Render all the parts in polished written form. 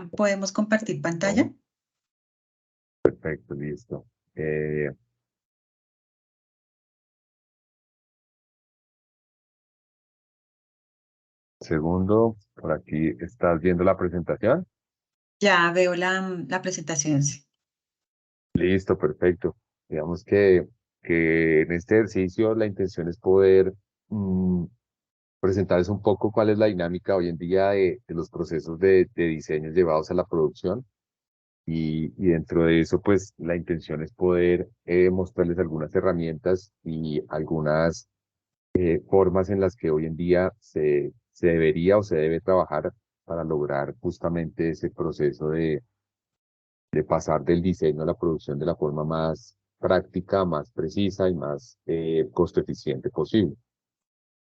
¿Podemos compartir pantalla? Perfecto, listo. Segundo, por aquí estás viendo la presentación. Ya veo la presentación. Sí. Listo, perfecto. Digamos que en este ejercicio la intención es poder mm, presentarles un poco cuál es la dinámica hoy en día de los procesos de diseño llevados a la producción. Y dentro de eso, pues la intención es poder mostrarles algunas herramientas y algunas formas en las que hoy en día se debería o se debe trabajar para lograr justamente ese proceso de pasar del diseño a la producción de la forma más práctica, más precisa y más costo eficiente posible.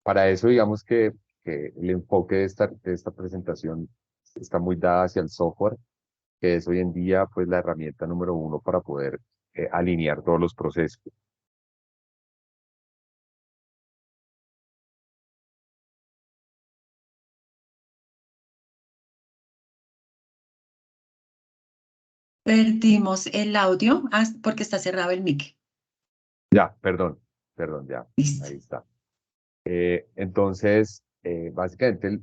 Para eso, digamos que el enfoque de esta presentación está muy dada hacia el software, que es hoy en día pues la herramienta número uno para poder alinear todos los procesos. Perdimos el audio porque está cerrado el mic. Ya, perdón, ya, Listo. ahí está. Entonces, básicamente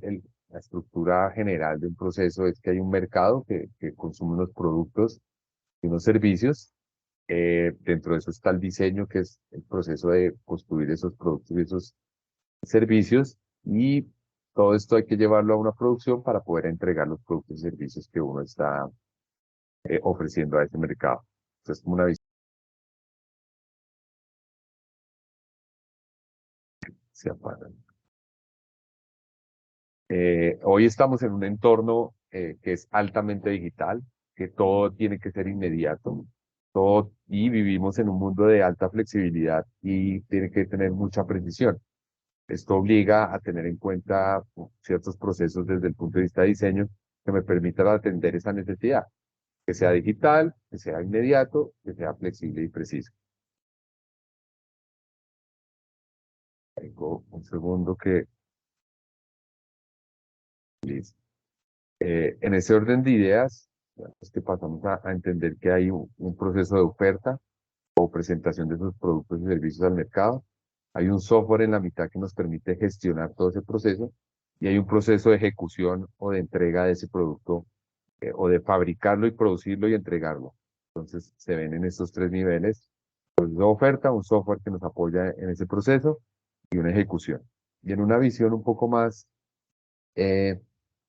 la estructura general de un proceso es que hay un mercado que consume unos productos y unos servicios. Dentro de eso está el diseño, que es el proceso de construir esos productos y esos servicios. Y todo esto hay que llevarlo a una producción para poder entregar los productos y servicios que uno está ofreciendo a ese mercado. Entonces, como una visión se apaga. Hoy estamos en un entorno que es altamente digital, que todo tiene que ser inmediato, todo, y vivimos en un mundo de alta flexibilidad y tiene que tener mucha precisión. Esto obliga a tener en cuenta ciertos procesos desde el punto de vista de diseño que me permitan atender esa necesidad, que sea digital, que sea inmediato, que sea flexible y preciso. Tengo un segundo que... Listo. En ese orden de ideas, es que pasamos a entender que hay un proceso de oferta o presentación de sus productos y servicios al mercado. Hay un software en la mitad que nos permite gestionar todo ese proceso y hay un proceso de ejecución o de entrega de ese producto o de fabricarlo y producirlo y entregarlo. Entonces se ven en estos tres niveles. Proceso de oferta, un software que nos apoya en ese proceso y una ejecución. Y en una visión un poco más eh,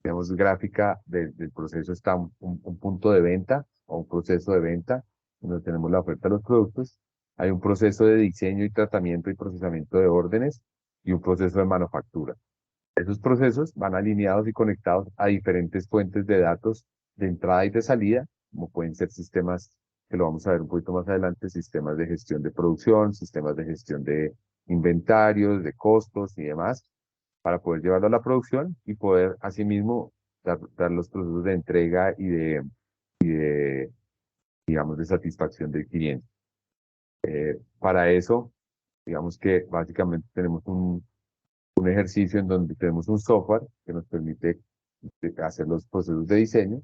digamos, gráfica del proceso está un punto de venta o un proceso de venta, donde tenemos la oferta de los productos. Hay un proceso de diseño y tratamiento y procesamiento de órdenes y un proceso de manufactura. Esos procesos van alineados y conectados a diferentes fuentes de datos de entrada y de salida, como pueden ser sistemas, que lo vamos a ver un poquito más adelante, sistemas de gestión de producción, sistemas de gestión de inventarios, de costos y demás, para poder llevarlo a la producción y poder asimismo dar los procesos de entrega y de, digamos, de satisfacción del cliente. Para eso, digamos que básicamente tenemos un ejercicio en donde tenemos un software que nos permite hacer los procesos de diseño,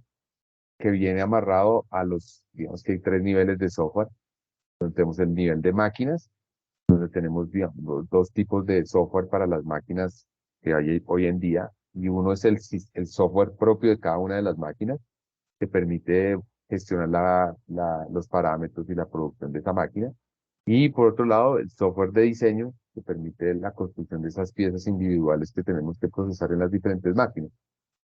que viene amarrado a los, digamos que hay tres niveles de software, donde tenemos el nivel de máquinas, donde tenemos, digamos, dos tipos de software para las máquinas que hay hoy en día, y uno es el software propio de cada una de las máquinas, que permite gestionar los parámetros y la producción de esa máquina. Y por otro lado, el software de diseño, que permite la construcción de esas piezas individuales que tenemos que procesar en las diferentes máquinas.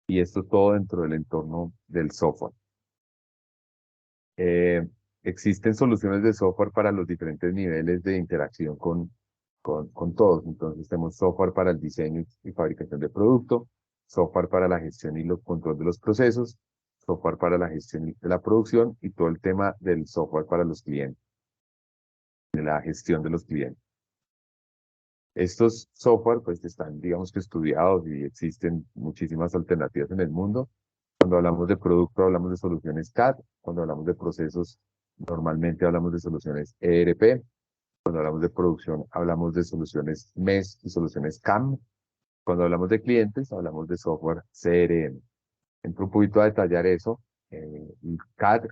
Y esto todo dentro del entorno del software. Eh, Existen soluciones de software para los diferentes niveles de interacción con todos. Entonces tenemos software para el diseño y fabricación de producto, software para la gestión y los control de los procesos, software para la gestión de la producción y todo el tema del software para los clientes, de la gestión de los clientes. Estos software pues están, digamos que estudiados y existen muchísimas alternativas en el mundo. Cuando hablamos de producto hablamos de soluciones CAD, cuando hablamos de procesos normalmente hablamos de soluciones ERP, cuando hablamos de producción hablamos de soluciones MES y soluciones CAM, cuando hablamos de clientes hablamos de software CRM. Entro un poquito a detallar eso. El CAD,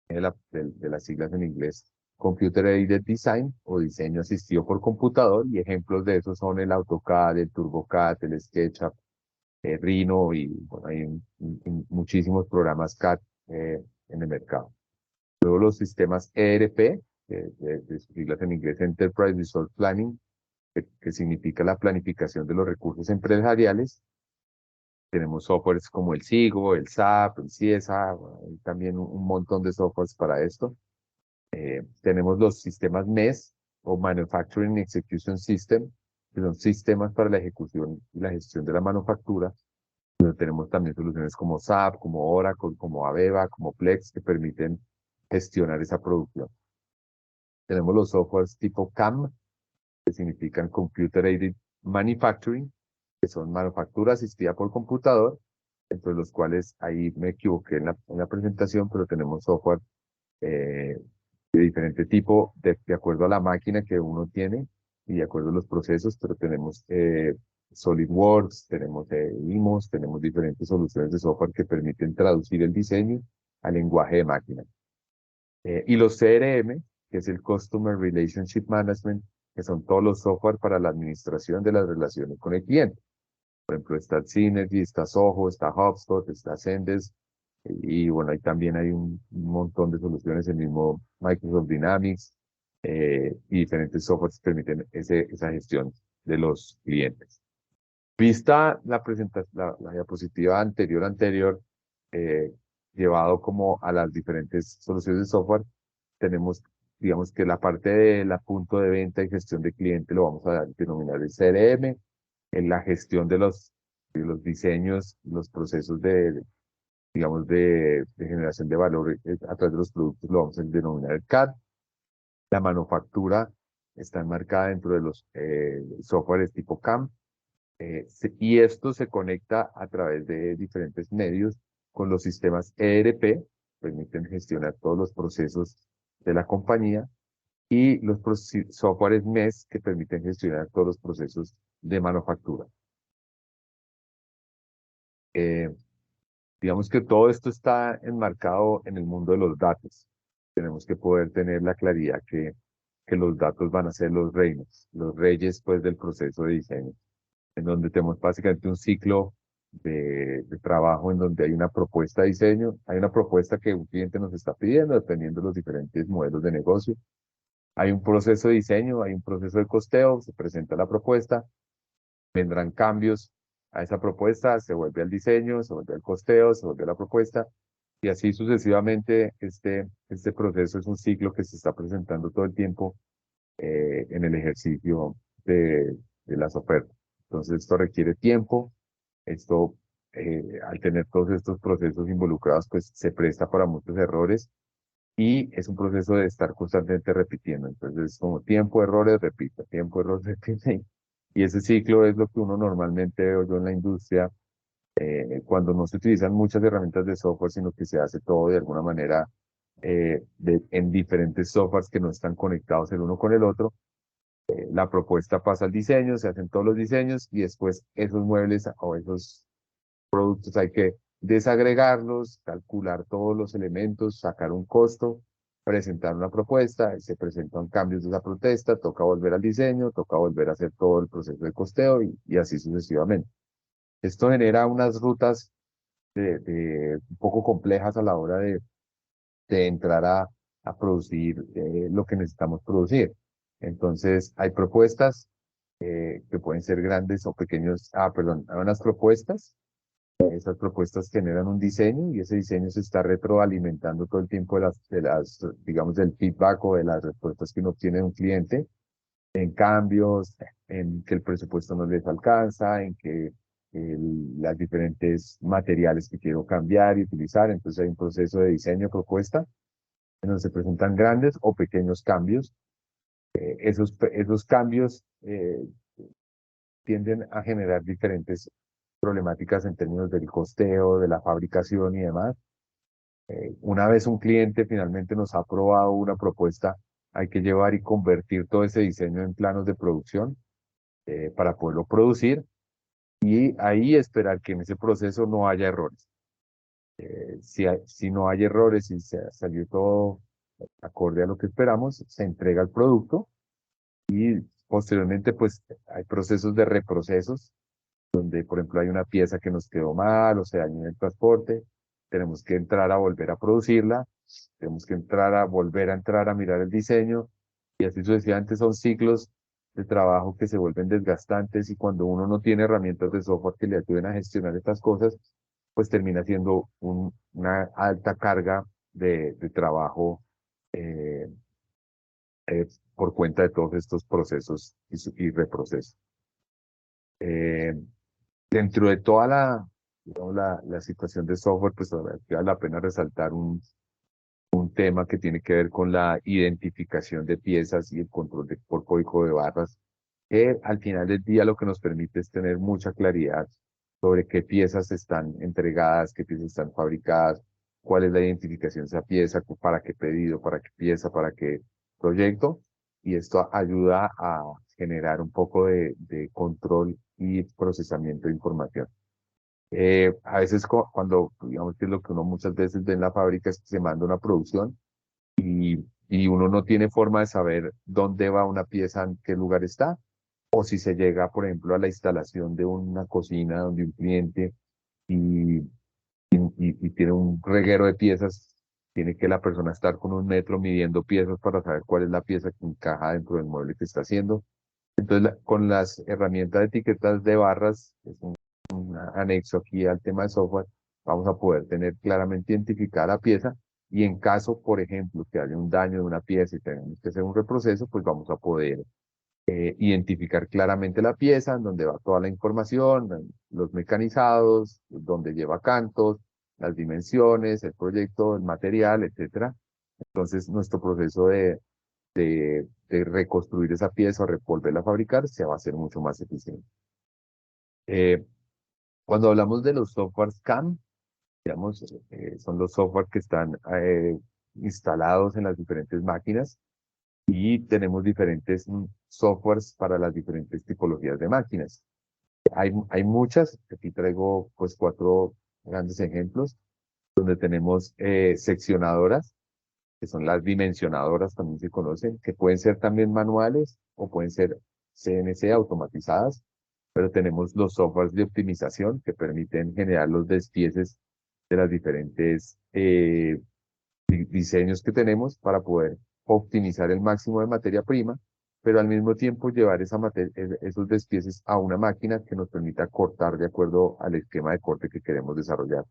de las siglas en inglés, Computer Aided Design o diseño asistido por computador, y ejemplos de eso son el AutoCAD, el TurboCAD, el SketchUp, Rhino, y bueno, hay muchísimos programas CAD en el mercado. Luego los sistemas ERP, de sus siglas en inglés Enterprise Resource Planning, que significa la planificación de los recursos empresariales. Tenemos softwares como el SIGO, el SAP, el CIESA, bueno, hay también un montón de softwares para esto. Tenemos los sistemas MES o Manufacturing Execution System, que son sistemas para la ejecución y la gestión de la manufactura. Pero tenemos también soluciones como SAP, como Oracle, como Aveva, como Plex, que permiten gestionar esa producción. Tenemos los softwares tipo CAM, que significan Computer Aided Manufacturing, que son manufactura asistida por computador, entre los cuales ahí me equivoqué en la presentación, pero tenemos software de diferente tipo, de acuerdo a la máquina que uno tiene y de acuerdo a los procesos, pero tenemos SolidWorks, tenemos IMOS, tenemos diferentes soluciones de software que permiten traducir el diseño al lenguaje de máquina. Y los CRM, que es el Customer Relationship Management, que son todos los software para la administración de las relaciones con el cliente. Por ejemplo, está Synergy, está Soho, está HubSpot, está Zendesk, y bueno, ahí también hay un montón de soluciones, el mismo Microsoft Dynamics, y diferentes softwares que permiten esa gestión de los clientes. Vista la presentación, la diapositiva anterior, eh, llevado como a las diferentes soluciones de software, tenemos, digamos que la parte de la punto de venta y gestión de cliente lo vamos a denominar el CRM, en la gestión de los diseños, los procesos digamos, de generación de valor a través de los productos, lo vamos a denominar el CAD. La manufactura está enmarcada dentro de los softwares tipo CAM, y esto se conecta a través de diferentes medios con los sistemas ERP, permiten gestionar todos los procesos de la compañía, y los softwares MES, que permiten gestionar todos los procesos de manufactura. Eh, digamos que todo esto está enmarcado en el mundo de los datos. Tenemos que poder tener la claridad que los datos van a ser los reinos, los reyes pues del proceso de diseño, en donde tenemos básicamente un ciclo de trabajo en donde hay una propuesta de diseño, hay una propuesta que un cliente nos está pidiendo, dependiendo de los diferentes modelos de negocio. Hay un proceso de diseño, hay un proceso de costeo, se presenta la propuesta, vendrán cambios a esa propuesta, se vuelve al diseño, se vuelve al costeo, se vuelve a la propuesta, y así sucesivamente. Este proceso es un ciclo que se está presentando todo el tiempo en el ejercicio de las ofertas. Entonces, esto requiere tiempo, esto, al tener todos estos procesos involucrados, pues se presta para muchos errores, y es un proceso de estar constantemente repitiendo. Entonces, es como tiempo, errores, repita, tiempo, errores, repite. Y ese ciclo es lo que uno normalmente veo yo en la industria, cuando no se utilizan muchas herramientas de software, sino que se hace todo de alguna manera en diferentes softwares que no están conectados el uno con el otro. La propuesta pasa al diseño, se hacen todos los diseños, y después esos muebles o esos productos hay que desagregarlos, calcular todos los elementos, sacar un costo, presentar una propuesta, se presentan cambios de esa propuesta, toca volver al diseño, toca volver a hacer todo el proceso de costeo, y así sucesivamente. Esto genera unas rutas un poco complejas a la hora de entrar a producir lo que necesitamos producir. Entonces, hay propuestas que pueden ser grandes o pequeños. Perdón, hay unas propuestas. Esas propuestas generan un diseño, y ese diseño se está retroalimentando todo el tiempo digamos, del feedback o de las respuestas que uno obtiene de un cliente, en cambios, en que el presupuesto no les alcanza, en que las diferentes materiales que quiero cambiar y utilizar. Entonces hay un proceso de diseño propuesta en donde se presentan grandes o pequeños cambios. Esos cambios tienden a generar diferentes problemáticas en términos del costeo, de la fabricación y demás. Una vez un cliente finalmente nos ha aprobado una propuesta, hay que llevar y convertir todo ese diseño en planos de producción para poderlo producir, y ahí esperar que en ese proceso no haya errores. Si no hay errores, si se salió todo acorde a lo que esperamos, se entrega el producto y posteriormente pues hay procesos de reprocesos donde por ejemplo hay una pieza que nos quedó mal o se dañó en el transporte, tenemos que entrar a volver a producirla, tenemos que entrar a volver a entrar a mirar el diseño y así sucesivamente son ciclos de trabajo que se vuelven desgastantes y cuando uno no tiene herramientas de software que le ayuden a gestionar estas cosas, pues termina siendo una alta carga de trabajo eh, por cuenta de todos estos procesos y reprocesos. Eh, Dentro de toda digamos, la situación de software, pues vale la pena resaltar un tema que tiene que ver con la identificación de piezas y el control por código de barras, que al final del día lo que nos permite es tener mucha claridad sobre qué piezas están entregadas, qué piezas están fabricadas, cuál es la identificación de esa pieza, para qué pedido, para qué pieza, para qué proyecto. Y esto ayuda a generar un poco de control y procesamiento de información. A veces cuando, digamos que es lo que uno muchas veces ve en la fábrica es que se manda una producción y uno no tiene forma de saber dónde va una pieza, en qué lugar está, o si se llega, por ejemplo, a la instalación de una cocina donde un cliente y, y tiene un reguero de piezas, tiene que la persona estar con un metro midiendo piezas para saber cuál es la pieza que encaja dentro del mueble que está haciendo. Entonces, con las herramientas de etiquetas de barras, es un anexo aquí al tema de software, vamos a poder tener claramente identificada la pieza y en caso, por ejemplo, que haya un daño de una pieza y tenemos que hacer un reproceso, pues vamos a poder identificar claramente la pieza, en donde va toda la información, los mecanizados, donde lleva cantos, las dimensiones, el proyecto, el material, etcétera. Entonces, nuestro proceso de reconstruir esa pieza o volverla a fabricar se va a hacer mucho más eficiente. Eh, Cuando hablamos de los softwares CAM, digamos, son los software que están instalados en las diferentes máquinas y tenemos diferentes softwares para las diferentes tipologías de máquinas. Hay muchas, aquí traigo pues 4 grandes ejemplos, donde tenemos seccionadoras, que son las dimensionadoras, también se conocen, que pueden ser también manuales o pueden ser CNC automatizadas, pero tenemos los softwares de optimización que permiten generar los despieces de las diferentes diseños que tenemos para poder optimizar el máximo de materia prima, pero al mismo tiempo llevar esos despieces a una máquina que nos permita cortar de acuerdo al esquema de corte que queremos desarrollar.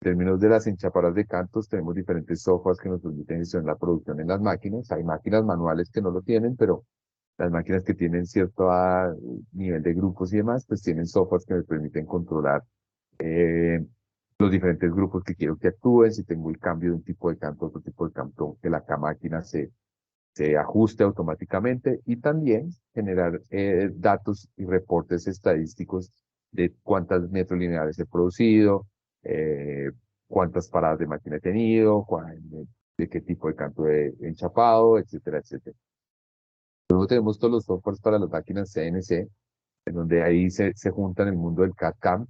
En términos de las enchapadas de cantos, tenemos diferentes softwares que nos permiten gestionar la producción en las máquinas. Hay máquinas manuales que no lo tienen, pero las máquinas que tienen cierto nivel de grupos y demás, pues tienen softwares que me permiten controlar eh, los diferentes grupos que quiero que actúen, si tengo el cambio de un tipo de canto a otro tipo de canto, que la máquina se ajuste automáticamente y también generar datos y reportes estadísticos de cuántos metros lineales he producido, eh, cuántas paradas de máquina he tenido, de qué tipo de canto he enchapado, etcétera, etcétera. Luego tenemos todos los softwares para las máquinas CNC, en donde ahí se juntan el mundo del CAD-CAM,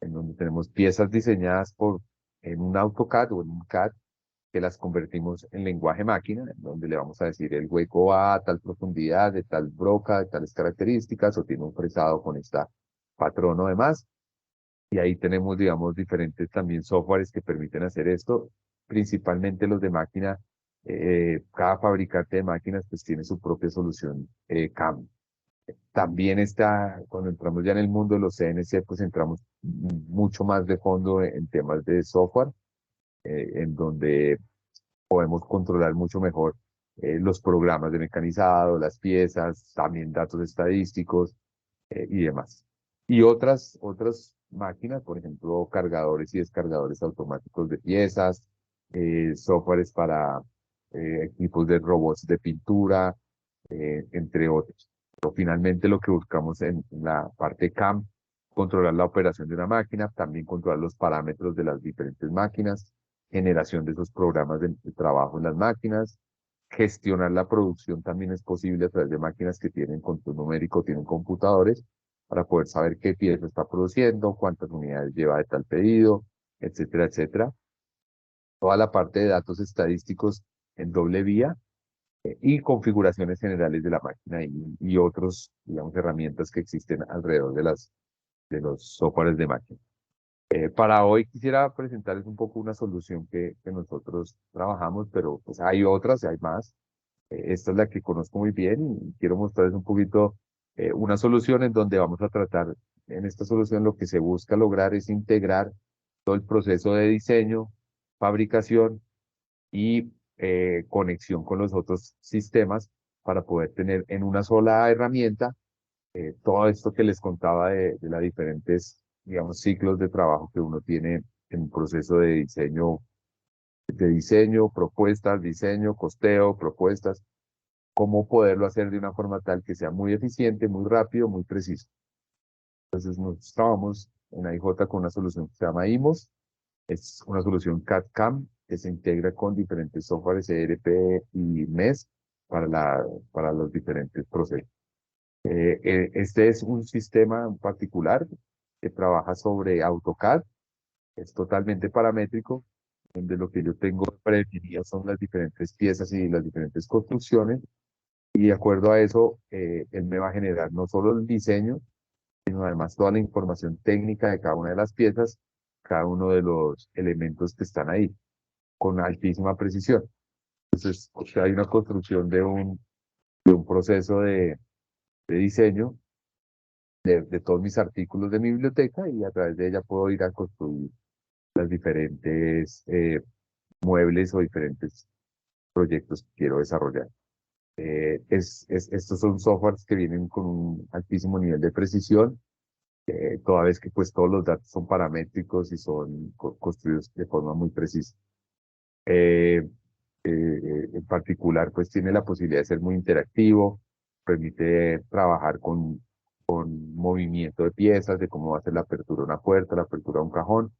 en donde tenemos piezas diseñadas en un AutoCAD o en un CAD, que las convertimos en lenguaje máquina, en donde le vamos a decir el hueco va a tal profundidad, de tal broca, de tales características, o tiene un fresado con esta patrón o demás. Y ahí tenemos, digamos, diferentes también softwares que permiten hacer esto, principalmente los de máquina. Cada fabricante de máquinas pues tiene su propia solución CAM. También está, cuando entramos ya en el mundo de los CNC, pues entramos mucho más de fondo en temas de software, en donde podemos controlar mucho mejor los programas de mecanizado, las piezas, también datos estadísticos y demás. Y otras máquinas, por ejemplo, cargadores y descargadores automáticos de piezas, softwares para equipos de robots de pintura, entre otros. Pero finalmente lo que buscamos en la parte CAM, controlar la operación de una máquina, también controlar los parámetros de las diferentes máquinas, generación de esos programas de trabajo en las máquinas, gestionar la producción también es posible a través de máquinas que tienen control numérico, tienen computadores, para poder saber qué pieza está produciendo, cuántas unidades lleva de tal pedido, etcétera, etcétera. Toda la parte de datos estadísticos en doble vía y configuraciones generales de la máquina y otros, digamos, herramientas que existen alrededor de los softwares de máquina. Para hoy quisiera presentarles un poco una solución que nosotros trabajamos, pero pues hay otras, hay más. Esta es la que conozco muy bien y quiero mostrarles un poquito una solución en donde vamos a tratar, en esta solución lo que se busca lograr es integrar todo el proceso de diseño, fabricación y conexión con los otros sistemas para poder tener en una sola herramienta todo esto que les contaba de las diferentes, digamos, ciclos de trabajo que uno tiene en un proceso de diseño, propuestas, diseño, costeo, propuestas, cómo poderlo hacer de una forma tal que sea muy eficiente, muy rápido, muy preciso. Entonces nos trabajamos en AIJ con una solución que se llama IMOS. Es una solución CAD-CAM que se integra con diferentes softwares ERP y MES para los diferentes procesos. Este es un sistema en particular que trabaja sobre AutoCAD, es totalmente paramétrico, donde lo que yo tengo predefinido son las diferentes piezas y las diferentes construcciones, y de acuerdo a eso, él me va a generar no solo el diseño, sino además toda la información técnica de cada una de las piezas, cada uno de los elementos que están ahí, con altísima precisión. Entonces, o sea, hay una construcción de un proceso de diseño de todos mis artículos de mi biblioteca y a través de ella puedo ir a construir las diferentes muebles o diferentes proyectos que quiero desarrollar. Estos son softwares que vienen con un altísimo nivel de precisión, toda vez que pues todos los datos son paramétricos y son construidos de forma muy precisa. Eh, en particular, pues tiene la posibilidad de ser muy interactivo, permite trabajar con movimiento de piezas, de cómo va a ser la apertura de una puerta, la apertura de un cajón.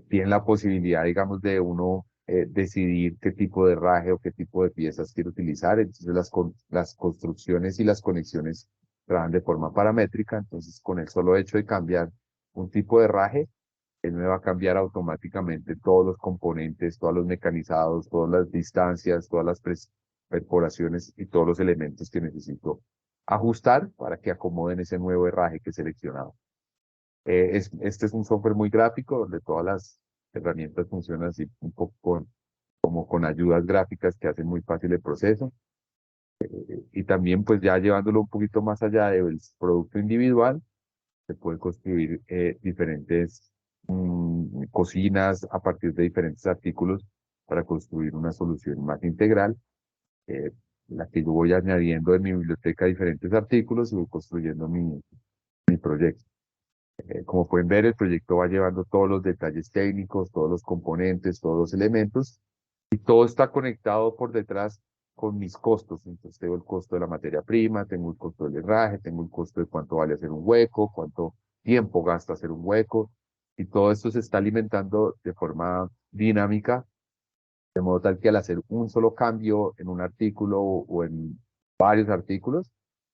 Tiene la posibilidad, digamos, de uno decidir qué tipo de herraje o qué tipo de piezas quiere utilizar. Entonces, las construcciones y las conexiones trabajan de forma paramétrica. Entonces, con el solo hecho de cambiar un tipo de herraje, él me va a cambiar automáticamente todos los componentes, todos los mecanizados, todas las distancias, todas las perforaciones y todos los elementos que necesito ajustar para que acomoden ese nuevo herraje que he seleccionado. Este es un software muy gráfico donde todas las herramientas funcionan así un poco como con ayudas gráficas que hacen muy fácil el proceso. Y también pues ya llevándolo un poquito más allá del producto individual, se puede construir diferentes cocinas a partir de diferentes artículos para construir una solución más integral, eh, la que yo voy añadiendo en mi biblioteca diferentes artículos y voy construyendo mi proyecto. Como pueden ver, el proyecto va llevando todos los detalles técnicos, todos los componentes, todos los elementos, y todo está conectado por detrás con mis costos. Entonces tengo el costo de la materia prima, tengo el costo del herraje, tengo el costo de cuánto vale hacer un hueco, cuánto tiempo gasta hacer un hueco, y todo esto se está alimentando de forma dinámica, de modo tal que al hacer un solo cambio en un artículo o en varios artículos,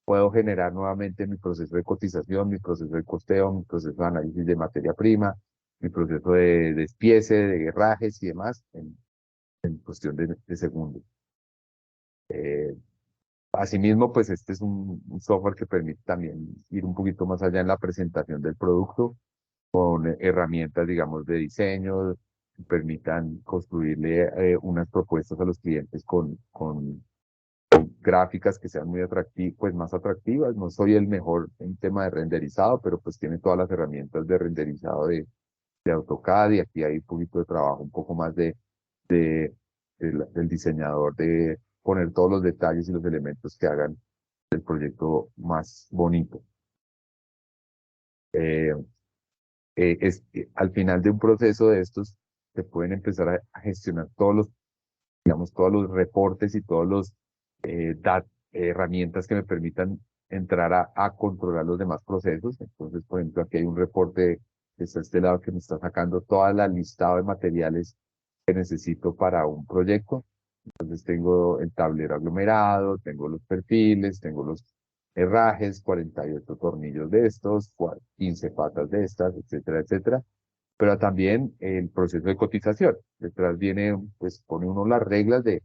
puedo generar nuevamente mi proceso de cotización, mi proceso de costeo, mi proceso de análisis de materia prima, mi proceso de despiece, de herrajes y demás en cuestión de segundos. Eh, Asimismo, pues este es un software que permite también ir un poquito más allá en la presentación del producto con herramientas, digamos, de diseño, que permitan construirle unas propuestas a los clientes con gráficas que sean muy atractivas, pues más atractivas. No soy el mejor en tema de renderizado, pero pues tiene todas las herramientas de renderizado de AutoCAD y aquí hay un poquito de trabajo, un poco más de, del diseñador de poner todos los detalles y los elementos que hagan el proyecto más bonito. Eh, Al final de un proceso de estos, se pueden empezar a gestionar todos los, digamos, todos los reportes y todos los herramientas que me permitan entrar a controlar los demás procesos. Entonces, por ejemplo, aquí hay un reporte que está a este lado que me está sacando toda la listado de materiales que necesito para un proyecto. Entonces tengo el tablero aglomerado, tengo los perfiles, tengo los herrajes, 48 tornillos de estos, 15 patas de estas, etcétera, etcétera. pero también el proceso de cotización. Detrás viene, pues pone uno las reglas de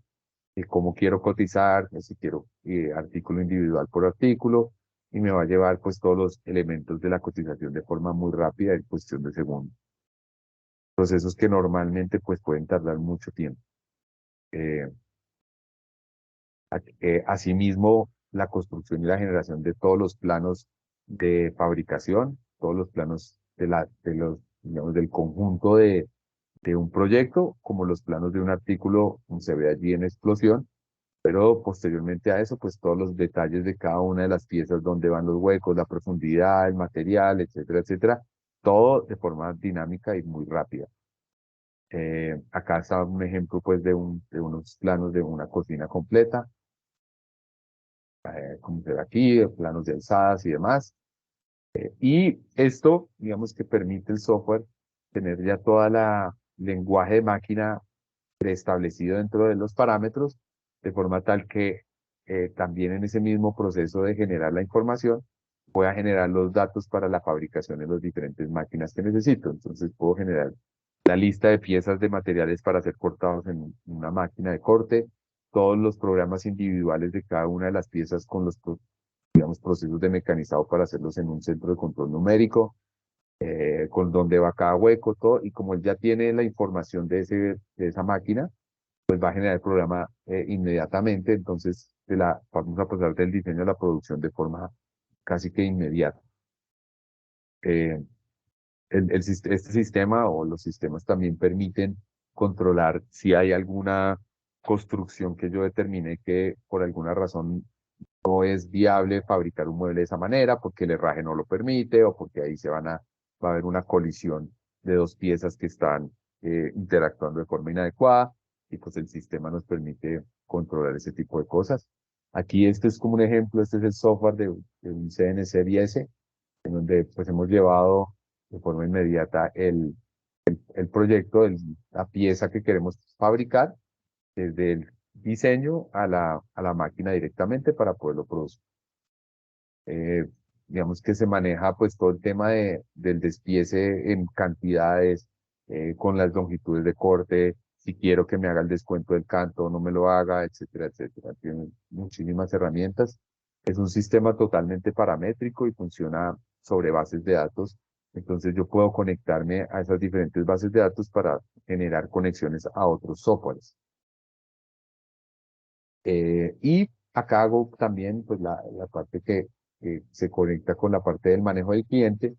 cómo quiero cotizar, si quiero artículo individual por artículo, y me va a llevar pues todos los elementos de la cotización de forma muy rápida en cuestión de segundos. Procesos que normalmente pues pueden tardar mucho tiempo. Eh, Asimismo, la construcción y la generación de todos los planos de fabricación, todos los planos digamos, del conjunto de un proyecto, como los planos de un artículo, como se ve allí en explosión, pero posteriormente a eso, pues todos los detalles de cada una de las piezas, dónde van los huecos, la profundidad, el material, etcétera, etcétera, todo de forma dinámica y muy rápida. Acá está un ejemplo pues de unos planos de una cocina completa, como se ve aquí, planos de alzadas y demás. Y esto, digamos que permite el software tener ya toda la lenguaje de máquina preestablecido dentro de los parámetros, de forma tal que también en ese mismo proceso de generar la información, pueda generar los datos para la fabricación de las diferentes máquinas que necesito. Entonces puedo generar la lista de piezas de materiales para ser cortados en una máquina de corte, todos los programas individuales de cada una de las piezas con los, digamos, procesos de mecanizado para hacerlos en un centro de control numérico, con dónde va cada hueco, todo, y como él ya tiene la información de esa máquina, pues va a generar el programa inmediatamente, entonces vamos a pasar del diseño a la producción de forma casi que inmediata. Eh, este sistema o los sistemas también permiten controlar si hay alguna construcción que yo determine que por alguna razón no es viable fabricar un mueble de esa manera, porque el herraje no lo permite o porque ahí va a haber una colisión de dos piezas que están interactuando de forma inadecuada y pues el sistema nos permite controlar ese tipo de cosas. Aquí este es como un ejemplo, este es el software de un CNC 10, en donde pues hemos llevado de forma inmediata el proyecto, la pieza que queremos fabricar desde el diseño a la máquina directamente para poderlo producir. Eh, digamos que se maneja pues todo el tema del despiece en cantidades, con las longitudes de corte, si quiero que me haga el descuento del canto, no me lo haga, etcétera, etcétera. Tiene muchísimas herramientas. Es un sistema totalmente paramétrico y funciona sobre bases de datos. Entonces yo puedo conectarme a esas diferentes bases de datos para generar conexiones a otros softwares. Y acá hago también pues la parte que se conecta con la parte del manejo del cliente,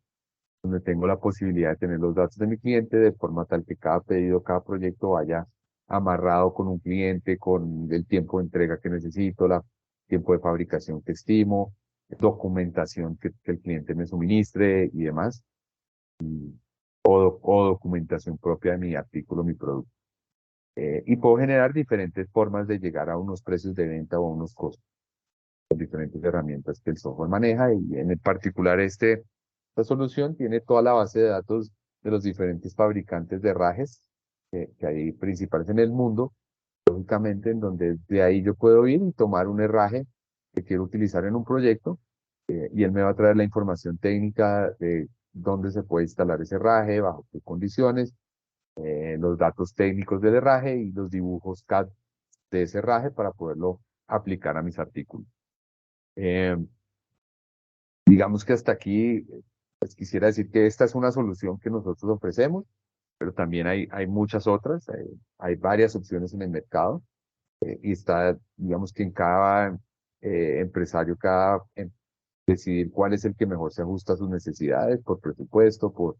donde tengo la posibilidad de tener los datos de mi cliente de forma tal que cada pedido, cada proyecto vaya amarrado con un cliente, con el tiempo de entrega que necesito, el tiempo de fabricación que estimo, documentación que el cliente me suministre y demás, o documentación propia de mi artículo, mi producto. Y puedo generar diferentes formas de llegar a unos precios de venta o a unos costos con diferentes herramientas que el software maneja y en el particular esta solución tiene toda la base de datos de los diferentes fabricantes de herrajes que hay principales en el mundo, lógicamente en donde de ahí yo puedo ir y tomar un herraje que quiero utilizar en un proyecto y él me va a traer la información técnica de dónde se puede instalar ese herraje, bajo qué condiciones, los datos técnicos del herraje y los dibujos CAD de ese herraje para poderlo aplicar a mis artículos. Eh, digamos que hasta aquí, pues quisiera decir que esta es una solución que nosotros ofrecemos, pero también hay muchas otras, hay varias opciones en el mercado y está, digamos que en cada empresario, decidir cuál es el que mejor se ajusta a sus necesidades por presupuesto, por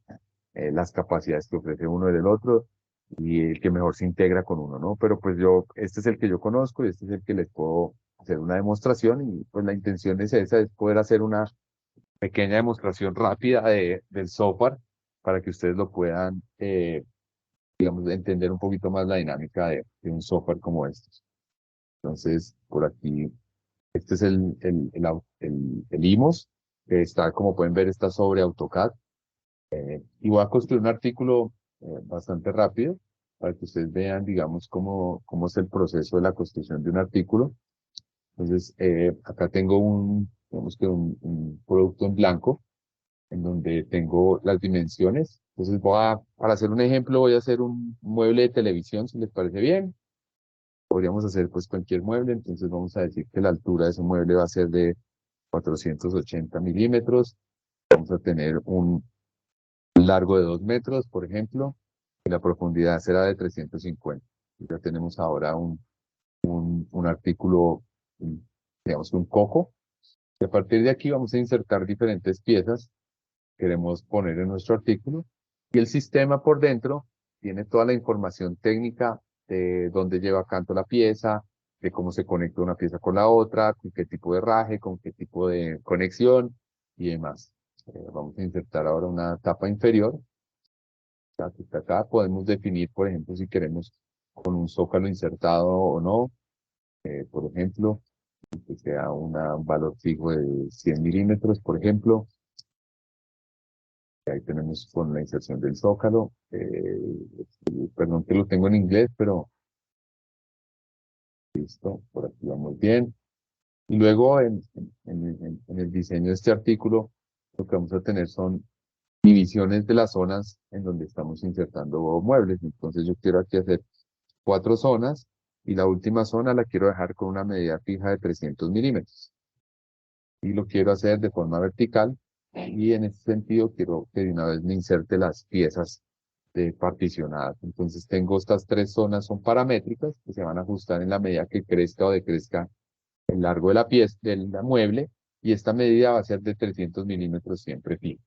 las capacidades que ofrece uno del otro y el que mejor se integra con uno, ¿no? Pero pues este es el que yo conozco y este es el que les puedo hacer una demostración y pues la intención es esa, es poder hacer una pequeña demostración rápida del software para que ustedes lo puedan, digamos, entender un poquito más la dinámica de un software como estos. Entonces, por aquí, este es el IMOS, que está, como pueden ver, está sobre AutoCAD. Y voy a construir un artículo bastante rápido para que ustedes vean, digamos, cómo es el proceso de la construcción de un artículo. Entonces, acá tengo digamos que un producto en blanco en donde tengo las dimensiones Entonces para hacer un ejemplo, voy a hacer un mueble de televisión, si les parece bien. Podríamos hacer pues cualquier mueble, entonces vamos a decir que la altura de ese mueble va a ser de 480 milímetros. Vamos a tener un largo de 2 metros, por ejemplo, y la profundidad será de 350. Ya tenemos ahora un artículo, digamos, un cojo. Y a partir de aquí vamos a insertar diferentes piezas que queremos poner en nuestro artículo. Y el sistema por dentro tiene toda la información técnica de dónde lleva canto la pieza, de cómo se conecta una pieza con la otra, con qué tipo de raje, con qué tipo de conexión y demás. Vamos a insertar ahora una tapa inferior. Que está acá podemos definir, por ejemplo, si queremos con un zócalo insertado o no. Por ejemplo, que sea un valor fijo de 100 milímetros, por ejemplo. Ahí tenemos con la inserción del zócalo. Perdón que lo tengo en inglés, pero listo, por aquí vamos bien. Y luego en el diseño de este artículo, lo que vamos a tener son divisiones de las zonas en donde estamos insertando muebles. Entonces yo quiero aquí hacer 4 zonas y la última zona la quiero dejar con una medida fija de 300 milímetros. Y lo quiero hacer de forma vertical y en ese sentido quiero que de una vez me inserte las piezas de particionadas. Entonces tengo estas 3 zonas, son paramétricas, que se van a ajustar en la medida que crezca o decrezca el largo de la pieza, del mueble, y esta medida va a ser de 300 milímetros siempre fijo.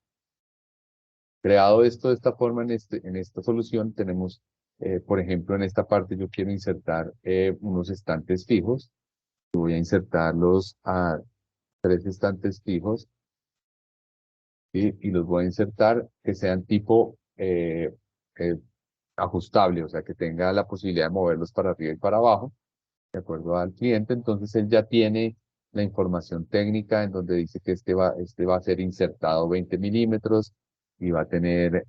Creado esto de esta forma en esta solución, tenemos, por ejemplo, en esta parte yo quiero insertar unos estantes fijos. Voy a insertarlos a 3 estantes fijos, ¿sí? Y los voy a insertar que sean tipo eh, ajustable, o sea, que tenga la posibilidad de moverlos para arriba y para abajo, de acuerdo al cliente. Entonces él ya tiene la información técnica en donde dice que este va a ser insertado 20 milímetros y va a tener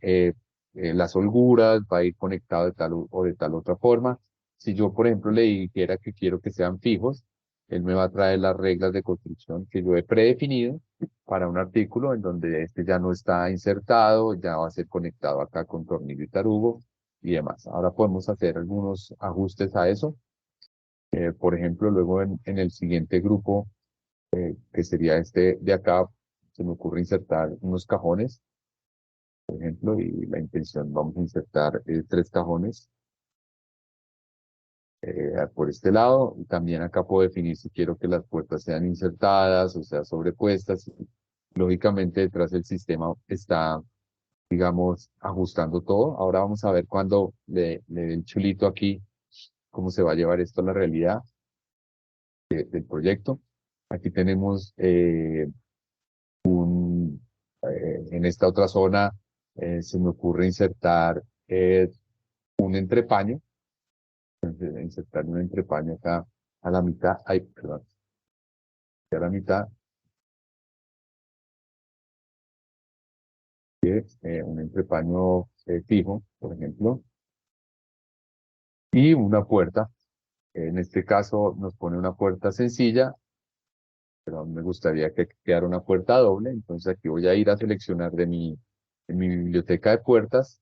las holguras, va a ir conectado de tal o de tal otra forma. Si yo, por ejemplo, le dijera que quiero que sean fijos, él me va a traer las reglas de construcción que yo he predefinido para un artículo en donde este ya no está insertado, ya va a ser conectado acá con tornillo y tarugo y demás. Ahora podemos hacer algunos ajustes a eso. Por ejemplo, luego en el siguiente grupo, que sería este de acá, se me ocurre insertar unos cajones, por ejemplo, y la intención, vamos a insertar 3 cajones por este lado. Y también acá puedo definir si quiero que las puertas sean insertadas o sea sobrepuestas. Lógicamente detrás del sistema está, digamos, ajustando todo. Ahora vamos a ver cuando le dé el chulito aquí, cómo se va a llevar esto a la realidad del proyecto. Aquí tenemos en esta otra zona, se me ocurre insertar un entrepaño. Entonces, insertar un entrepaño acá a la mitad. Ay, perdón. A la mitad. Un entrepaño fijo, por ejemplo. Y una puerta. En este caso nos pone una puerta sencilla, pero me gustaría que quedara una puerta doble. Entonces aquí voy a ir a seleccionar de mi biblioteca de puertas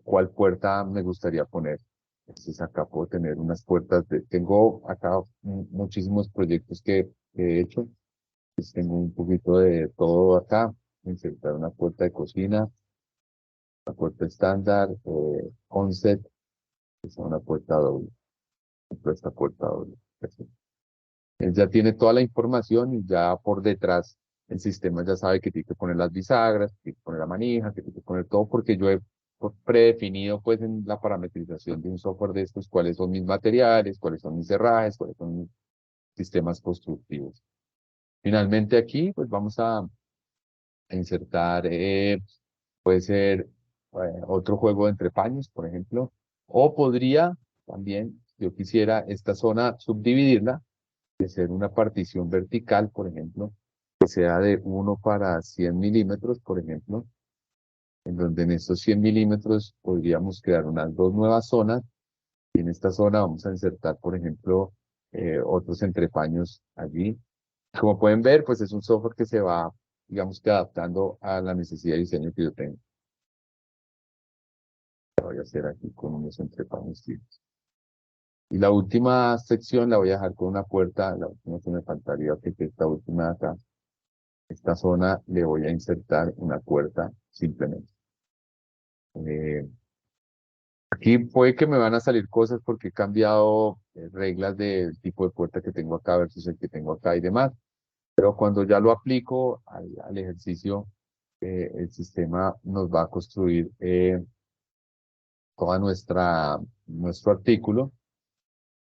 cuál puerta me gustaría poner. Entonces acá puedo tener unas puertas tengo acá muchísimos proyectos que he hecho. Entonces tengo un poquito de todo acá. Insertar una puerta de cocina, una puerta estándar, onset, que es una puerta doble. Esta puerta doble. Perfecto. Él ya tiene toda la información y ya por detrás el sistema ya sabe que tiene que poner las bisagras, que tiene que poner la manija, que tiene que poner todo, porque yo he predefinido pues en la parametrización de un software de estos cuáles son mis materiales, cuáles son mis herrajes, cuáles son mis sistemas constructivos. Finalmente aquí pues vamos a insertar, puede ser otro juego de entrepaños, por ejemplo, o podría también, yo quisiera esta zona subdividirla de ser una partición vertical, por ejemplo, que sea de 1:100 milímetros, por ejemplo, en donde en estos 100 milímetros podríamos crear unas 2 nuevas zonas, y en esta zona vamos a insertar, por ejemplo, otros entrepaños allí. Como pueden ver, pues es un software que se va, digamos que adaptando a la necesidad de diseño que yo tengo. La voy a hacer aquí con unos entrepanos. Y la última sección la voy a dejar con una puerta, la última que me faltaría, que es esta última de acá. Esta zona le voy a insertar una puerta simplemente. Eh, Aquí puede que me van a salir cosas porque he cambiado reglas del tipo de puerta que tengo acá versus el que tengo acá y demás. Pero cuando ya lo aplico al ejercicio, el sistema nos va a construir toda nuestro artículo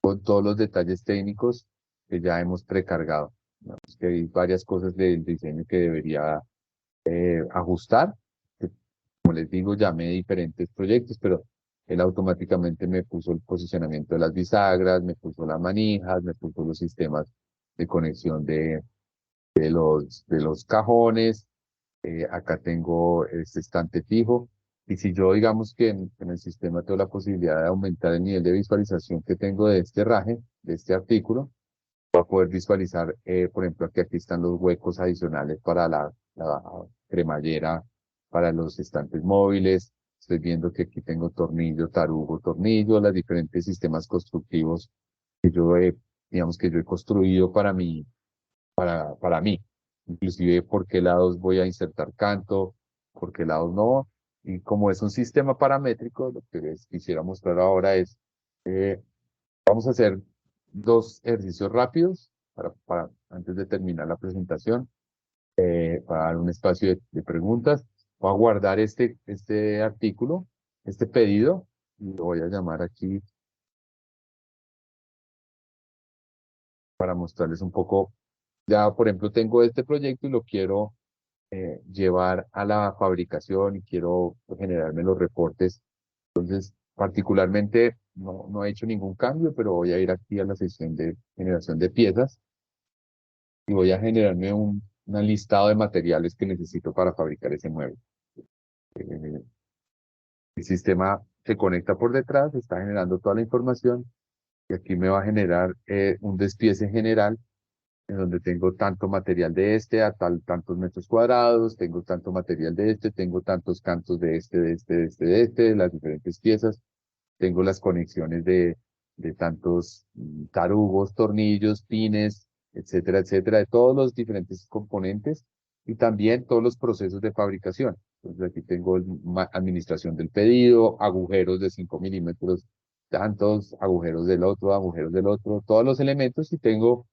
con todos los detalles técnicos que ya hemos precargado. Digamos que hay varias cosas del diseño que debería ajustar. Que, como les digo, llamé diferentes proyectos, pero él automáticamente me puso el posicionamiento de las bisagras, me puso las manijas, me puso los sistemas de conexión de los cajones. Acá tengo este estante fijo. Y si yo, digamos que en el sistema tengo la posibilidad de aumentar el nivel de visualización que tengo de este herraje, de este artículo, para poder visualizar, por ejemplo, aquí están los huecos adicionales para la cremallera, para los estantes móviles. Estoy viendo que aquí tengo tornillo, tarugo, tornillo, los diferentes sistemas constructivos que digamos que yo he construido para mí. Inclusive por qué lados voy a insertar canto, por qué lados no. Y como es un sistema paramétrico, lo que les quisiera mostrar ahora es, eh, vamos a hacer dos ejercicios rápidos antes de terminar la presentación, para dar un espacio de preguntas. Voy a guardar este artículo, este pedido, y lo voy a llamar aquí para mostrarles un poco. Ya, por ejemplo, tengo este proyecto y lo quiero llevar a la fabricación y quiero generarme los reportes. Entonces, particularmente no he hecho ningún cambio, pero voy a ir aquí a la sección de generación de piezas y voy a generarme un listado de materiales que necesito para fabricar ese mueble. Eh, el sistema se conecta por detrás, está generando toda la información y aquí me va a generar un despiece general en donde tengo tanto material de este a tantos metros cuadrados, tengo tanto material de este, tengo tantos cantos de este, de este, de este, de este, de las diferentes piezas, tengo las conexiones de tantos tarugos, tornillos, pines, etcétera, etcétera, de todos los diferentes componentes y también todos los procesos de fabricación. Entonces aquí tengo administración del pedido, agujeros de 5 milímetros, tantos agujeros del otro, todos los elementos y tengo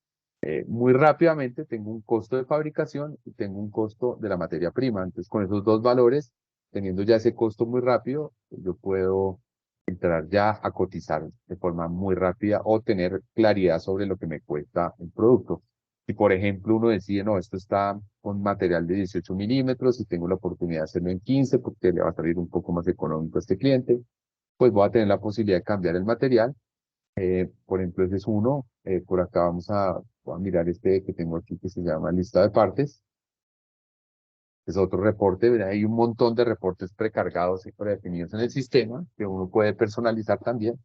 muy rápidamente tengo un costo de fabricación y tengo un costo de la materia prima. Entonces, con esos dos valores, teniendo ya ese costo muy rápido, yo puedo entrar ya a cotizar de forma muy rápida o tener claridad sobre lo que me cuesta el producto. Si, por ejemplo, uno decide, no, esto está con material de 18 milímetros y tengo la oportunidad de hacerlo en 15 porque le va a salir un poco más económico a este cliente, pues voy a tener la posibilidad de cambiar el material. Por ejemplo, ese es uno. Por acá voy a mirar este que tengo aquí que se llama lista de partes. Es otro reporte, ¿verdad? Hay un montón de reportes precargados y predefinidos en el sistema que uno puede personalizar también.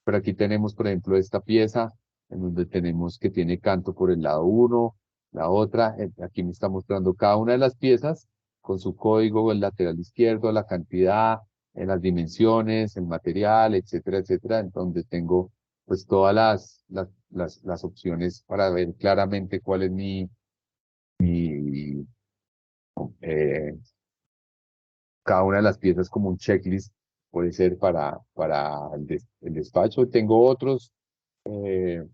Pero aquí tenemos, por ejemplo, esta pieza en donde tenemos que tiene canto por el lado uno, la otra. Aquí me está mostrando cada una de las piezas con su código, el lateral izquierdo, la cantidad, en las dimensiones, el material, etcétera, etcétera, en donde tengo pues todas las opciones para ver claramente cuál es mi eh, cada una de las piezas como un checklist puede ser para el despacho. Tengo otros eh,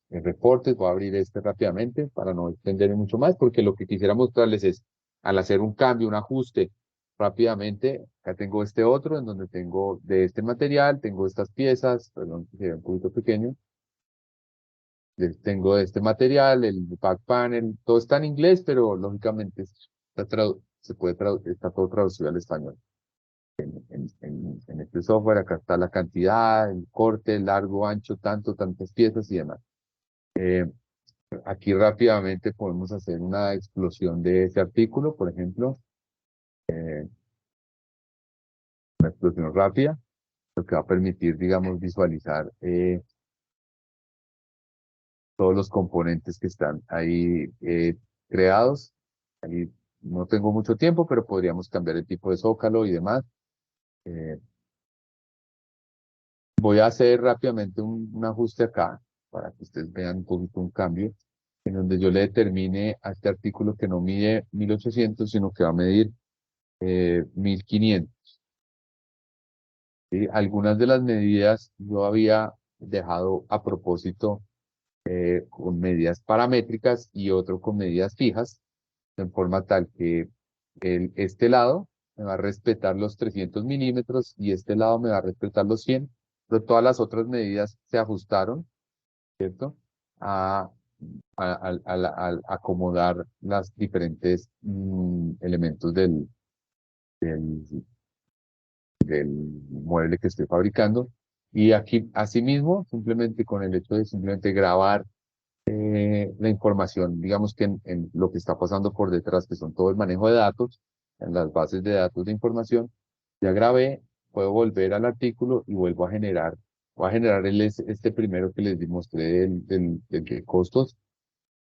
reportes, voy a abrir este rápidamente para no extenderme mucho más, porque lo que quisiera mostrarles es, al hacer un cambio, un ajuste rápidamente, acá tengo este otro en donde tengo de este material, tengo estas piezas, perdón, que se ve un poquito pequeño, tengo de este material, el back panel, todo está en inglés, pero lógicamente se puede está todo traducido al español. En este software, acá está la cantidad, el corte, el largo, ancho, tantas piezas y demás. Eh, Aquí rápidamente podemos hacer una explosión de ese artículo, por ejemplo, una explosión rápida, lo que va a permitir, digamos, visualizar todos los componentes que están ahí creados. Ahí no tengo mucho tiempo, pero podríamos cambiar el tipo de zócalo y demás. Eh, Voy a hacer rápidamente un ajuste acá para que ustedes vean un poquito un cambio en donde yo le determine a este artículo que no mide 1800 sino que va a medir 1500. ¿Sí? Algunas de las medidas yo había dejado a propósito con medidas paramétricas y otro con medidas fijas, en forma tal que este lado me va a respetar los 300 milímetros y este lado me va a respetar los 100, pero todas las otras medidas se ajustaron, ¿cierto? A, al acomodar las diferentes elementos del, del mueble que estoy fabricando. Y aquí, asimismo, simplemente con el hecho de simplemente grabar la información, digamos que en lo que está pasando por detrás, que son todo el manejo de datos, en las bases de datos de información, ya grabé, puedo volver al artículo y vuelvo a generar, voy a generar este primero que les mostré del de costos,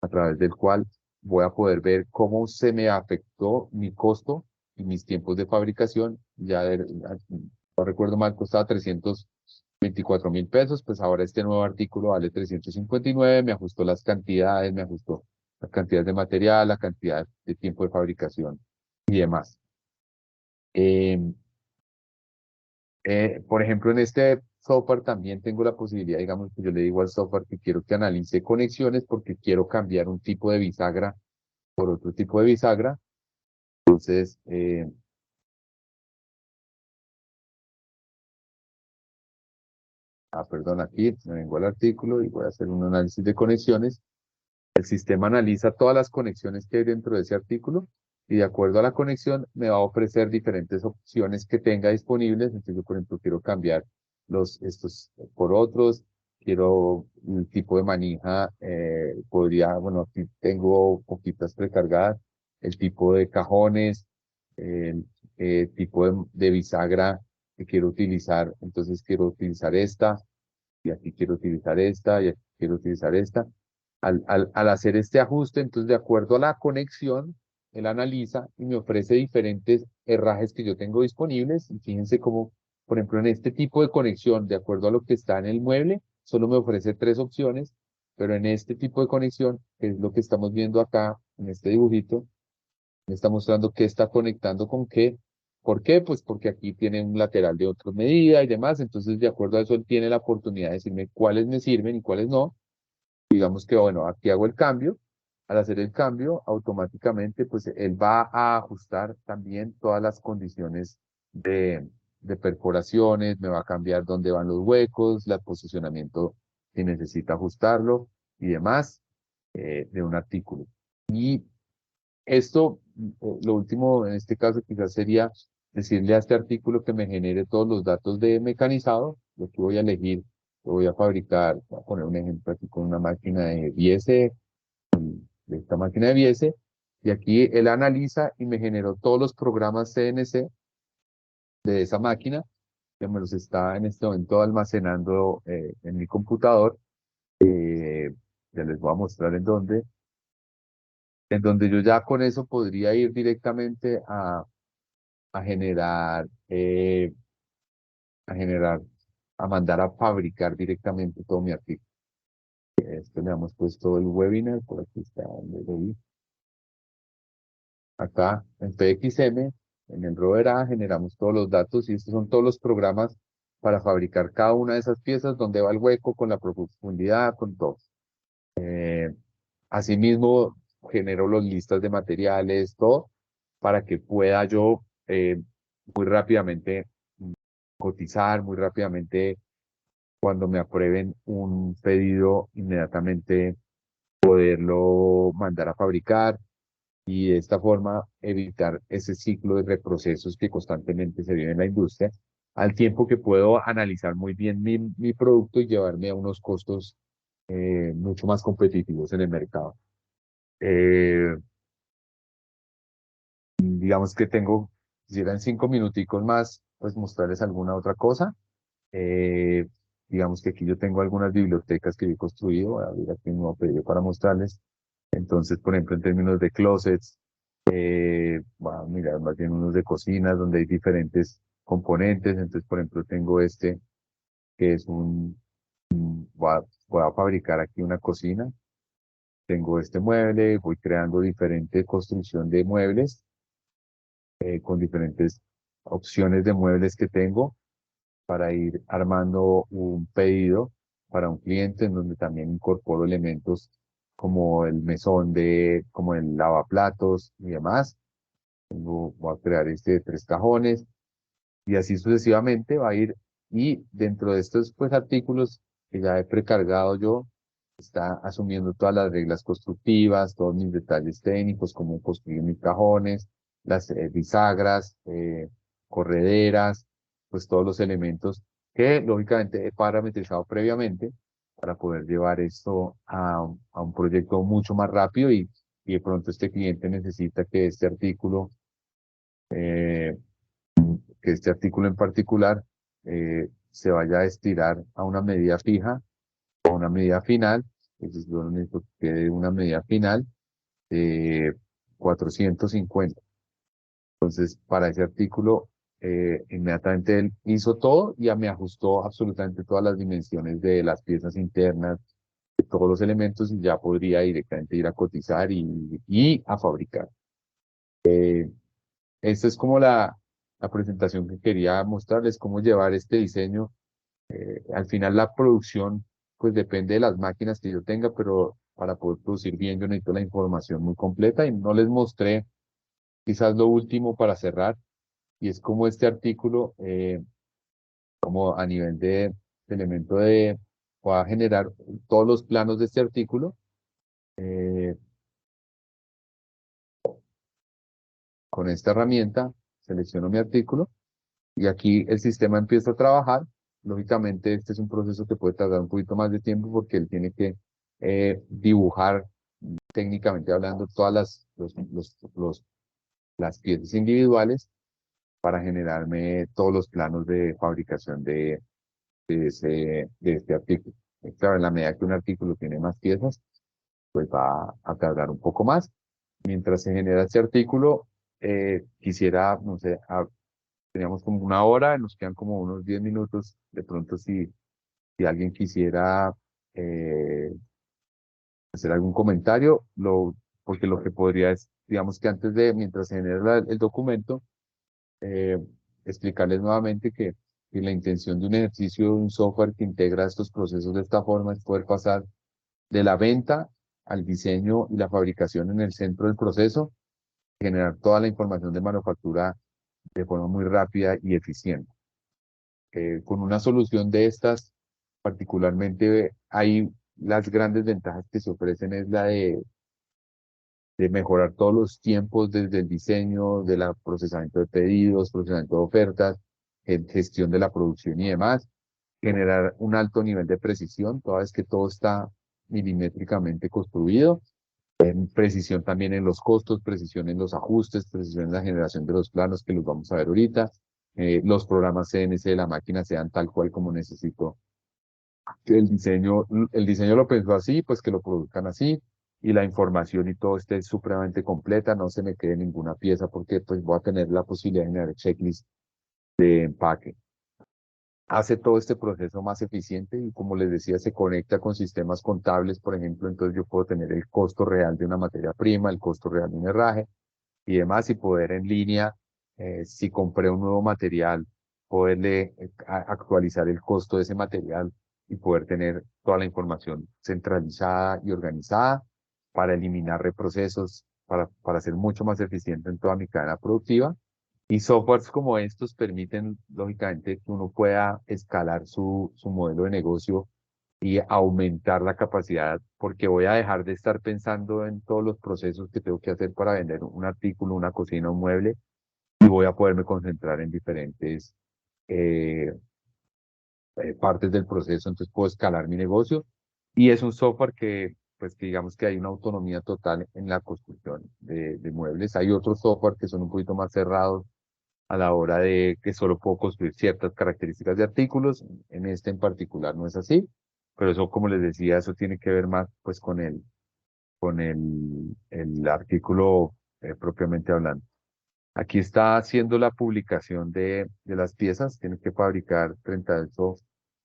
a través del cual voy a poder ver cómo se me afectó mi costo y mis tiempos de fabricación. No recuerdo mal, costaba 324.000 pesos, pues ahora este nuevo artículo vale 359, me ajustó las cantidades, me ajustó las cantidades de material, la cantidad de tiempo de fabricación y demás. Por ejemplo, en este software también tengo la posibilidad, digamos, que yo le digo al software que quiero que analice conexiones porque quiero cambiar un tipo de bisagra por otro tipo de bisagra. Entonces, perdón, aquí me vengo al artículo y voy a hacer un análisis de conexiones. El sistema analiza todas las conexiones que hay dentro de ese artículo y de acuerdo a la conexión me va a ofrecer diferentes opciones que tenga disponibles. Entonces, yo, por ejemplo, quiero cambiar estos por otros, quiero el tipo de manija, bueno, aquí tengo poquitas precargadas, el tipo de cajones, el tipo de bisagra que quiero utilizar. Entonces, quiero utilizar esta y aquí quiero utilizar esta y aquí quiero utilizar esta. Al hacer este ajuste, entonces de acuerdo a la conexión, él analiza y me ofrece diferentes herrajes que yo tengo disponibles. Y fíjense cómo, por ejemplo, en este tipo de conexión, de acuerdo a lo que está en el mueble, solo me ofrece 3 opciones, pero en este tipo de conexión, que es lo que estamos viendo acá en este dibujito, me está mostrando qué está conectando con qué. ¿Por qué? Pues porque aquí tiene un lateral de otra medida y demás. Entonces, de acuerdo a eso, él tiene la oportunidad de decirme cuáles me sirven y cuáles no. Digamos que, bueno, aquí hago el cambio. Al hacer el cambio, automáticamente, pues él va a ajustar también todas las condiciones de perforaciones, me va a cambiar dónde van los huecos, el posicionamiento si necesita ajustarlo y demás de un artículo. Y esto, lo último en este caso quizás sería decirle a este artículo que me genere todos los datos de mecanizado, lo que voy a elegir, lo voy a fabricar, voy a poner un ejemplo aquí con una máquina de biese, de esta máquina de biese, y aquí él analiza y me generó todos los programas CNC de esa máquina, que me los está en este momento almacenando en mi computador. Ya les voy a mostrar en donde yo ya con eso podría ir directamente a generar, a generar, a mandar a fabricar directamente todo mi artículo. Esto le hemos puesto el webinar, por aquí está, donde lo vi. Acá en PXM, en el Rover A, generamos todos los datos y estos son todos los programas para fabricar cada una de esas piezas, donde va el hueco, con la profundidad, con todo. Asimismo, genero las listas de materiales, todo, para que pueda yo muy rápidamente cotizar, muy rápidamente cuando me aprueben un pedido, inmediatamente poderlo mandar a fabricar y de esta forma evitar ese ciclo de reprocesos que constantemente se vive en la industria, al tiempo que puedo analizar muy bien mi producto y llevarme a unos costos mucho más competitivos en el mercado. Eh, digamos que quisiera en 5 minuticos más, pues mostrarles alguna otra cosa. Eh, digamos que aquí yo tengo algunas bibliotecas que yo he construido, voy a abrir aquí un nuevo pedido para mostrarles. Entonces, por ejemplo, en términos de closets, voy a mirar más bien unos de cocinas donde hay diferentes componentes. Entonces, por ejemplo, tengo este que es voy a fabricar aquí una cocina. Tengo este mueble, voy creando diferente construcción de muebles con diferentes opciones de muebles que tengo para ir armando un pedido para un cliente en donde también incorporo elementos como el mesón como el lavaplatos y demás. Voy a crear este de 3 cajones y así sucesivamente va a ir. Y dentro de estos pues artículos que ya he precargado yo, está asumiendo todas las reglas constructivas, todos mis detalles técnicos, cómo construir mis cajones, las bisagras, correderas, pues todos los elementos que lógicamente he parametrizado previamente para poder llevar esto a un proyecto mucho más rápido y de pronto este cliente necesita eh, que este artículo en particular se vaya a estirar a una medida fija o a una medida final. Entonces yo necesito que quede una medida final de 450. Entonces, para ese artículo, inmediatamente él hizo todo y me ajustó absolutamente todas las dimensiones de las piezas internas, de todos los elementos y ya podría directamente ir a cotizar y a fabricar. Esta es como la presentación que quería mostrarles, cómo llevar este diseño. Al final la producción, pues depende de las máquinas que yo tenga, pero para poder producir bien yo necesito la información muy completa y no les mostré quizás lo último para cerrar, y es como este artículo, como a nivel de elemento voy a generar todos los planos de este artículo. eh, con esta herramienta selecciono mi artículo y aquí el sistema empieza a trabajar. Lógicamente, este es un proceso que puede tardar un poquito más de tiempo porque él tiene que dibujar técnicamente hablando todas las piezas individuales para generarme todos los planos de fabricación de este artículo. Claro, en la medida que un artículo tiene más piezas, pues va a tardar un poco más. Mientras se genera este artículo, quisiera, no sé, teníamos como una hora, nos quedan como unos 10 minutos. De pronto, si alguien quisiera eh, hacer algún comentario, porque lo que podría es, digamos que mientras se genera el documento, eh, explicarles nuevamente que la intención de un ejercicio de un software que integra estos procesos de esta forma es poder pasar de la venta al diseño y la fabricación en el centro del proceso, generar toda la información de manufactura de forma muy rápida y eficiente. Con una solución de estas, particularmente, hay las grandes ventajas que se ofrecen es la de mejorar todos los tiempos desde el diseño, del procesamiento de pedidos, procesamiento de ofertas, gestión de la producción y demás, generar un alto nivel de precisión, toda vez que todo está milimétricamente construido, precisión también en los costos, precisión en los ajustes, precisión en la generación de los planos que los vamos a ver ahorita, los programas CNC de la máquina sean tal cual como necesito. El diseño lo pensó así, pues que lo produzcan así y la información y todo esté supremamente completa, no se me quede ninguna pieza porque pues voy a tener la posibilidad de generar checklist de empaque. Hace todo este proceso más eficiente y como les decía, se conecta con sistemas contables, por ejemplo, entonces yo puedo tener el costo real de una materia prima, el costo real de un herraje y demás y poder en línea, si compré un nuevo material, poderle actualizar el costo de ese material y poder tener toda la información centralizada y organizada para eliminar reprocesos, para ser mucho más eficiente en toda mi cadena productiva. Y softwares como estos permiten, lógicamente, que uno pueda escalar su modelo de negocio y aumentar la capacidad, porque voy a dejar de estar pensando en todos los procesos que tengo que hacer para vender un artículo, una cocina, un mueble, y voy a poderme concentrar en diferentes eh, partes del proceso, entonces puedo escalar mi negocio. Y es un software pues que digamos que hay una autonomía total en la construcción de muebles. Hay otros software que son un poquito más cerrados a la hora de que solo puedo construir ciertas características de artículos. En este en particular no es así, pero eso, como les decía, eso tiene que ver más pues con el artículo propiamente hablando. Aquí está haciendo la publicación de las piezas. Tiene que fabricar 38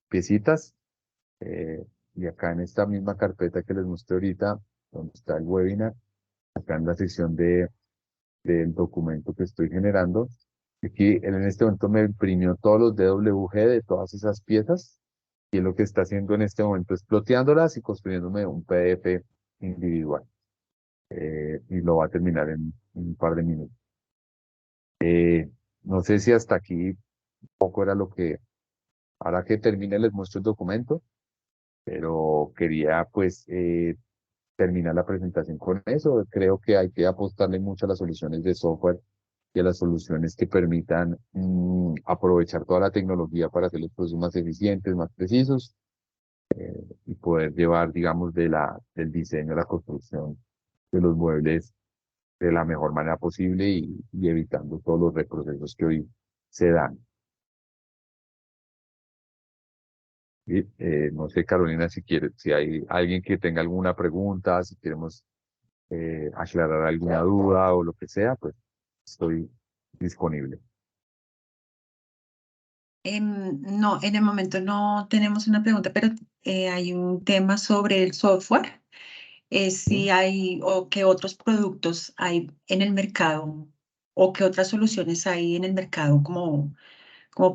piecitas. eh, y acá en esta misma carpeta que les mostré ahorita, donde está el webinar, acá en la sección del documento que estoy generando, aquí él en este momento me imprimió todos los DWG de todas esas piezas. Y él lo que está haciendo en este momento es ploteándolas y construyéndome un PDF individual. Y lo va a terminar en un par de minutos. No sé si hasta aquí un poco era lo que, ahora que termine les muestro el documento, pero quería pues terminar la presentación con eso. Creo que hay que apostarle mucho a las soluciones de software y a las soluciones que permitan aprovechar toda la tecnología para hacer los procesos más eficientes, más precisos y poder llevar, digamos, del diseño a la construcción de los muebles de la mejor manera posible y evitando todos los reprocesos que hoy se dan. Y, no sé, Carolina, si quiere, si hay alguien que tenga alguna pregunta, si queremos aclarar alguna duda o lo que sea, pues estoy disponible. No, en el momento no tenemos una pregunta, pero hay un tema sobre el software. Si ¿Mm? hay o qué otros productos hay en el mercado o qué otras soluciones hay en el mercado como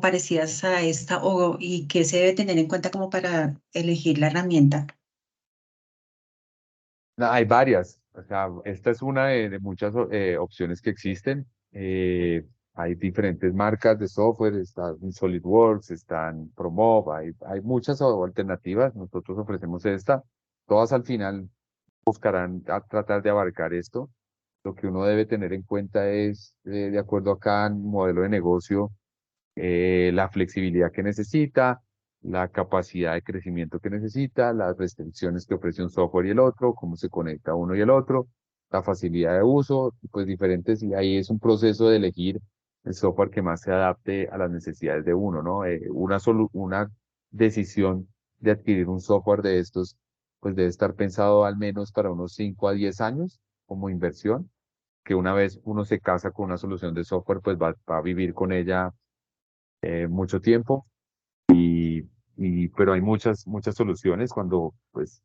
parecidas a esta y qué se debe tener en cuenta como para elegir la herramienta. No, hay varias, o sea, esta es una de muchas opciones que existen. Hay diferentes marcas de software, está SolidWorks, están ProMob, hay muchas alternativas. Nosotros ofrecemos esta. Todas al final buscarán tratar de abarcar esto. Lo que uno debe tener en cuenta es, de acuerdo a cada modelo de negocio, la flexibilidad que necesita, la capacidad de crecimiento que necesita, las restricciones que ofrece un software y el otro, cómo se conecta uno y el otro, la facilidad de uso, pues diferentes, y ahí es un proceso de elegir el software que más se adapte a las necesidades de uno, ¿no? Una decisión de adquirir un software de estos, pues debe estar pensado al menos para unos 5 a 10 años como inversión, que una vez uno se casa con una solución de software, pues va a vivir con ella mucho tiempo pero hay muchas soluciones cuando pues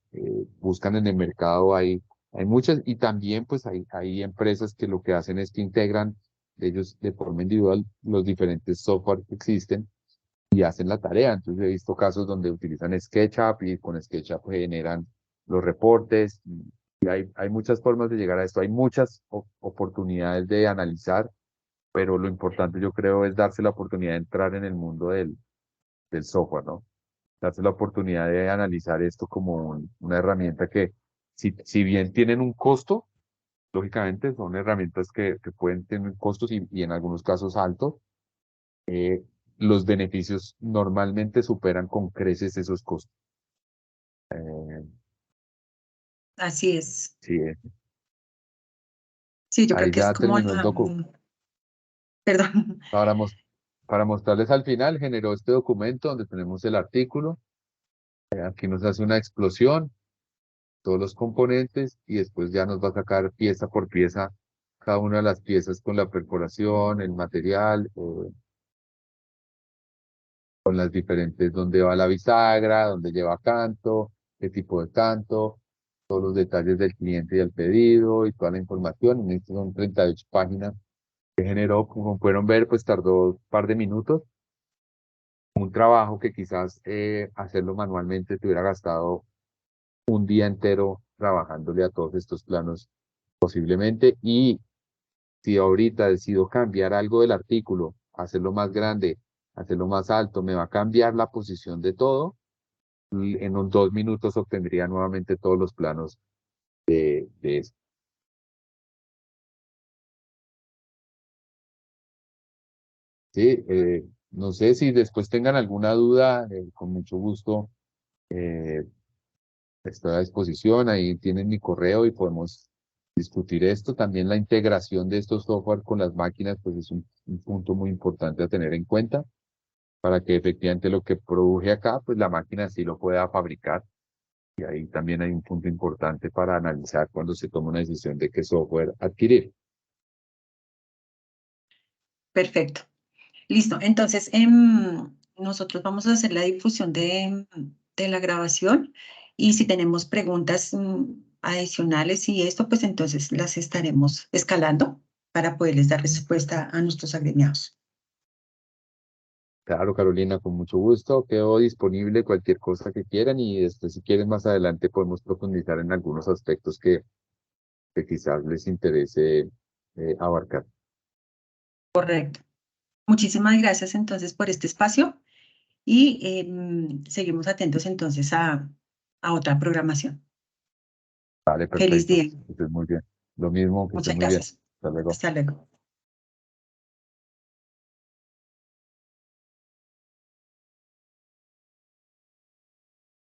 buscan en el mercado hay muchas y también pues hay empresas que lo que hacen es que integran ellos de forma individual los diferentes software que existen y hacen la tarea. Entonces he visto casos donde utilizan SketchUp y con SketchUp generan los reportes y hay muchas formas de llegar a esto. Hay muchas oportunidades de analizar, pero lo importante yo creo es darse la oportunidad de entrar en el mundo del software, ¿no? Darse la oportunidad de analizar esto como una herramienta que, si bien tienen un costo, lógicamente son herramientas que pueden tener costos y en algunos casos altos, eh, los beneficios normalmente superan con creces esos costos. Eh, Así es. sí, Sí, yo creo ahí que es ya como terminó el docu. perdón. Para, para mostrarles al final, generó este documento donde tenemos el artículo. Aquí nos hace una explosión todos los componentes y después ya nos va a sacar pieza por pieza cada una de las piezas con la perforación, el material, con las diferentes, dónde va la bisagra, dónde lleva canto, qué tipo de canto, todos los detalles del cliente y el pedido y toda la información. En estas son 38 páginas que generó, como pudieron ver, pues tardó un par de minutos. Un trabajo que quizás hacerlo manualmente te hubiera gastado un día entero trabajándole a todos estos planos posiblemente. Y si ahorita decido cambiar algo del artículo, hacerlo más grande, hacerlo más alto, me va a cambiar la posición de todo, y en unos 2 minutos obtendría nuevamente todos los planos de eso. Sí, no sé si después tengan alguna duda, con mucho gusto eh, estoy a disposición, ahí tienen mi correo y podemos discutir esto. También la integración de estos software con las máquinas, pues es un punto muy importante a tener en cuenta, para que efectivamente lo que produje acá, pues la máquina sí lo pueda fabricar. Y ahí también hay un punto importante para analizar cuando se toma una decisión de qué software adquirir. Perfecto. Listo. Entonces, nosotros vamos a hacer la difusión de la grabación y si tenemos preguntas adicionales y esto, pues entonces las estaremos escalando para poderles dar respuesta a nuestros agremiados. Claro, Carolina, con mucho gusto. Quedo disponible cualquier cosa que quieran y después, si quieren, más adelante podemos profundizar en algunos aspectos que quizás les interese abarcar. Correcto. Muchísimas gracias entonces por este espacio y seguimos atentos entonces a otra programación. Vale, Feliz perfecto. día. Que estés muy bien. Lo mismo, que estés Muchas muy bien. gracias. Hasta luego. Hasta luego.